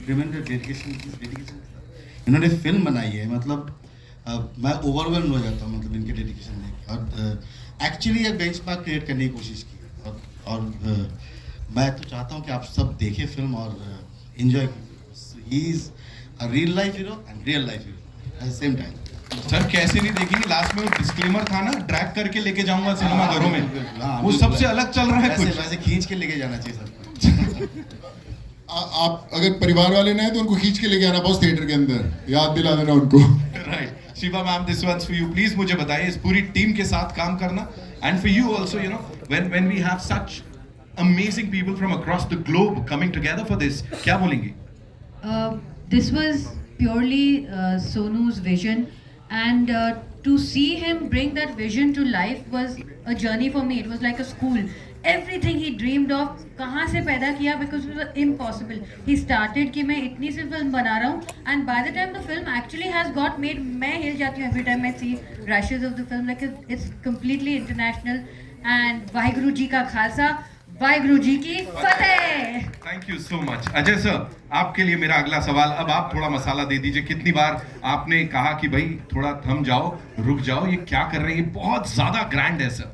Tremendous dedication इन्होंने film बनाई है, मतलब मैं ओवरवेल्म हो जाता हूँ मतलब इनके डेडिकेशन देख के। और एक्चुअली एक बेंचमार्क क्रिएट करने की कोशिश की और मैं तो चाहता हूँ कि आप सब देखें फिल्म और एंजॉय कीजिए। He is a real life hero and real life hero at the same time. Sir कैसे नहीं देखेंगे, लास्ट में वो डिस्क्लेमर था ना, ड्रैग करके लेके जाऊंगा सिनेमा घरों में, हाँ, वो सबसे अलग चल रहा है वैसे, कुछ। वैसे खींच के लेके जाना चाहिए सबको। आप अगर परिवार वाले ना है तो उनको खींच के लेके आना बस थिएटर के अंदर, याद दिला देना उनको। Right, Shiva ma'am, this one's for you. Please मुझे बताइए, इस पूरी टीम के साथ काम करना, and for you also, you know, when we have such amazing people from across the globe coming together for this, क्या बोलेंगे? This was purely Sonu's vision, and to see him bring that vision to life was a journey for me. It was like a school. Everything he dreamed of, कहाँ से पैदा किया, because it was impossible. He started कि मैं इतनी सी film बना रहा हूँ, and by the time the film actually has got made, मैं हिल जाती हूँ every time I see rushes of the film. Like it's completely international. And Waheguru ji का खालसा, वाहिगुरु जी की फतेह। Thank you so much. Ajay sir, आपके लिए मेरा अगला सवाल, अब आप थोड़ा मसाला दे दीजिए। कितनी बार आपने कहा कि भाई थोड़ा थम जाओ, रुक जाओ, ये क्या कर रहे हैं, ये बहुत ज्यादा ग्रैंड है सर।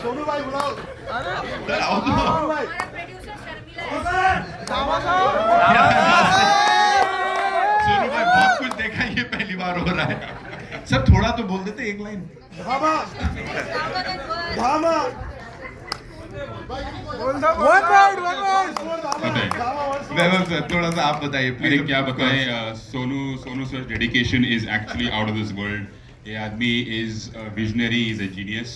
सोनू भाई बुलाओ। सर आओ तो। हमारा प्रोड्यूसर शर्मिला सोनू भाई बहुत कुछ देखा, ये पहली बार हो रहा है। सर थोड़ा तो बोल देते, एक लाइन। भामा भामा वैभव सर, थोड़ा सा आप बताइए अरे प्लीज। क्या बताएं, Sonu sir dedication is actually out of this world. ये आदमी is visionary, is a genius,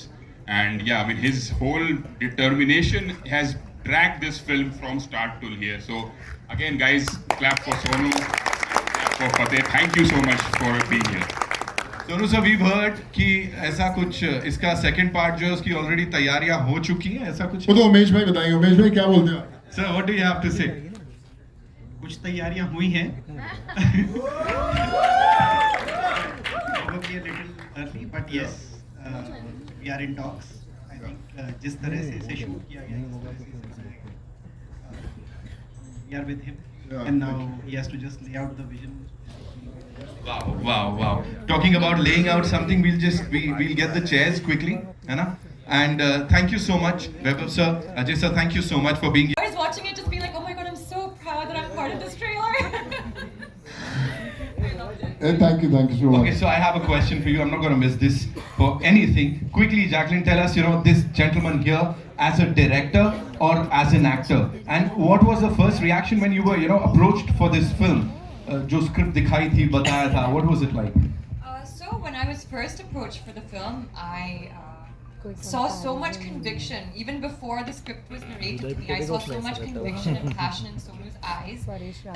and yeah I mean his whole determination has dragged this film from start till here. So again guys, clap for Sonu, clap for Fateh. Thank you so much for being here. Sonu sir, we've heard कि ऐसा कुछ इसका second part जो है उसकी already तैयारियां हो चुकी हैं, ऐसा कुछ? वो तो उमेश भाई बताएंगे। उमेश भाई क्या बोलते हैं? Sir what do you have to say? कुछ तैयारियां हुई हैं। Probably a little early, but yes, we are in talks. I think जिस तरह से इसे शूट किया गया, जिस तरह से इसे बनाया गया, we are with him, and now he has to just lay out the vision. Wow. Talking about laying out something, we'll get the chairs quickly, है ना? And thank you so much, Vaibhav sir, Ajay sir, thank you so much for being here. I was watching it just being like, oh my god, I'm so proud that I'm part of this trailer. Thank you so much. Okay, so I have a question for you. I'm not going to miss this for anything. Quickly, Jacqueline, tell us, you know, this gentleman here as a director or as an actor, and what was the first reaction when you were, you know, approached for this film? जो script दिखाई थी, बताया था, what was it like? So when I was first approached for the film, I saw so much conviction. Even before the script was narrated to me, I saw so much conviction and passion in Sonu's eyes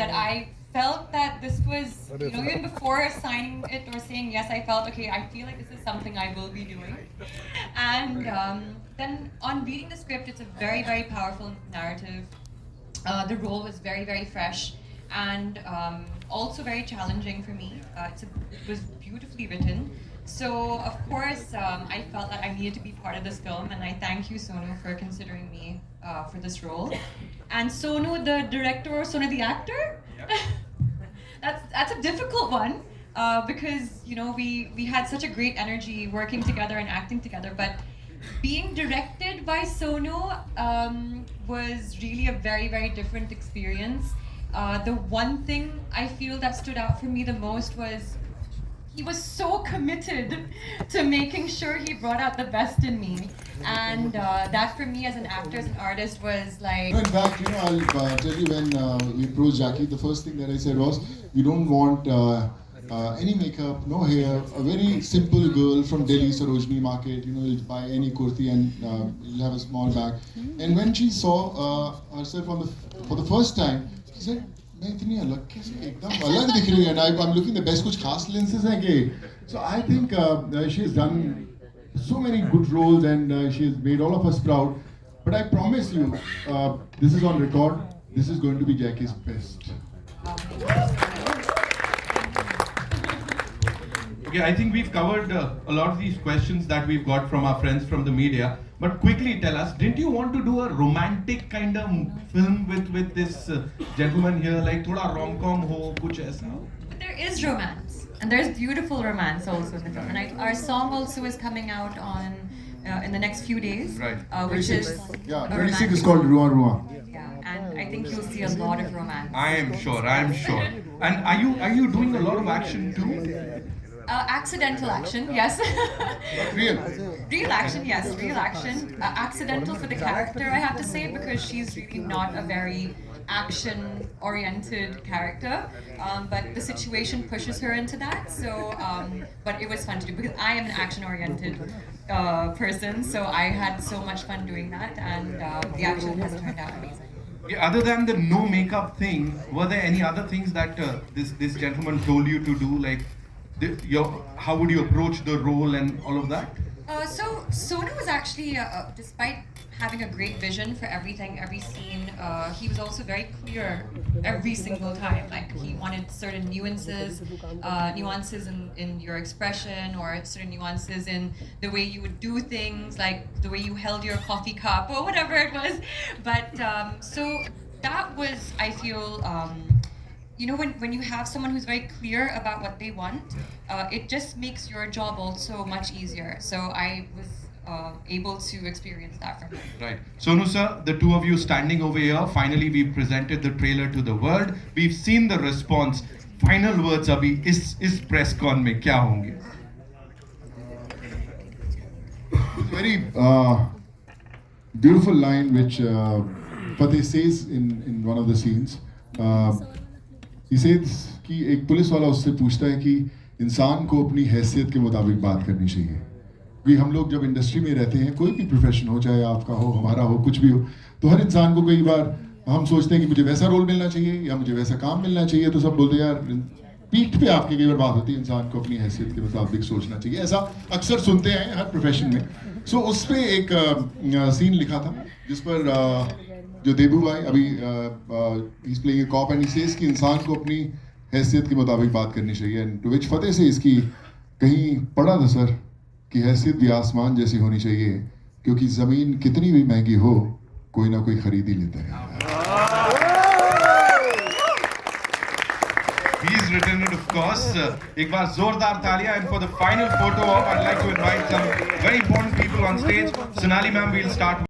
that I felt that this was, you know, even before signing it or saying yes, I felt, okay, I feel like this is something I will be doing. And then on reading the script, it's a very, very powerful narrative. The role was very, very fresh and also very challenging for me. It was beautifully written. So of course, I felt that I needed to be part of this film, and I thank you, Sonu, for considering me for this role. And Sonu, the director, or Sonu, the actor? That's a difficult one because, you know, we had such a great energy working together and acting together, but being directed by Sonu was really a very, very different experience. The one thing I feel that stood out for me the most was he was so committed to making sure he brought out the best in me, and that for me as an actor, as an artist, was like. No, in fact, you know, I'll tell you, when we approached Jackie, the first thing that I said was, we don't want any makeup, no hair, a very simple girl from Delhi, Sarojini Market, you know, you'll buy any kurti and you'll have a small bag. And when she saw herself for the first time, she said, मैं इतनी अलग कैसे, एकदम अलग दिख रही है, and I'm looking the best, कुछ खास lenses हैं कि, so I think she has done so many good roles and she has made all of us proud. But I promise you, this is on record, this is going to be Jackie's best. Okay, I think we've covered a lot of these questions that we've got from our friends from the media. But quickly tell us, didn't you want to do a romantic kind of film with this gentleman here, like thoda rom-com ho, kuch aisa? There is romance, and there's beautiful romance also in the film. And our song also is coming out on in the next few days, Right. Which is Yeah, a 26 is romantic called song. Ruan Ruan. Yeah, and I think you'll see a lot of romance. I am sure. And are you doing a lot of action too? Accidental action, yes. Real. Real action, yes, real action. Accidental for the character, I have to say, because she's really not a very action-oriented character. But the situation pushes her into that. So, but it was fun to do because I am an action-oriented person. So I had so much fun doing that, and the action has turned out amazing. Okay, other than the no makeup thing, were there any other things that this gentleman told you to do, like how would you approach the role and all of that? So Sonu was actually, despite having a great vision for everything, every scene, he was also very clear every single time. Like he wanted certain nuances in your expression, or certain nuances in the way you would do things, like the way you held your coffee cup or whatever it was. But so that was, I feel, you know, when you have someone who's very clear about what they want, it just makes your job also much easier. So I was able to experience that from him. Right. Sonu sir, the two of you standing over here, finally we've presented the trailer to the world. We've seen the response. Final words abhi is press con mein kya honge? Very beautiful line which Fateh says in one of the scenes. He says कि एक police वाला उससे पूछता है कि इंसान को अपनी हैसियत के मुताबिक बात करनी चाहिए, क्योंकि हम लोग जब इंडस्ट्री में रहते हैं, कोई भी प्रोफेशन हो, चाहे आपका हो, हमारा हो, कुछ भी हो, तो हर इंसान को कई बार हम सोचते हैं कि मुझे वैसा रोल मिलना चाहिए या मुझे वैसा काम मिलना चाहिए, तो सब बोलते हैं यार पीठ पे आपके कई बार बात होती है, इंसान को अपनी हैसियत के मुताबिक सोचना चाहिए, ऐसा अक्सर सुनते हैं हर प्रोफेशन में। सो उस पर एक सीन लिखा था जिस पर जो देबू भाई अभी he is playing a cop and he says कि इंसान को अपनी हैसियत के मुताबिक बात करनी चाहिए, एंड टू विच फतेह से इसकी कहीं पढ़ा था सर कि हैसियत भी आसमान जैसी होनी चाहिए, क्योंकि ज़मीन कितनी भी महंगी हो कोई ना कोई खरीद ही लेता है। He's written it, of course. एक बार जोरदार तालियां, and for the final photo op, I'd like to invite some very important people on stage. Sonali ma'am, we'll start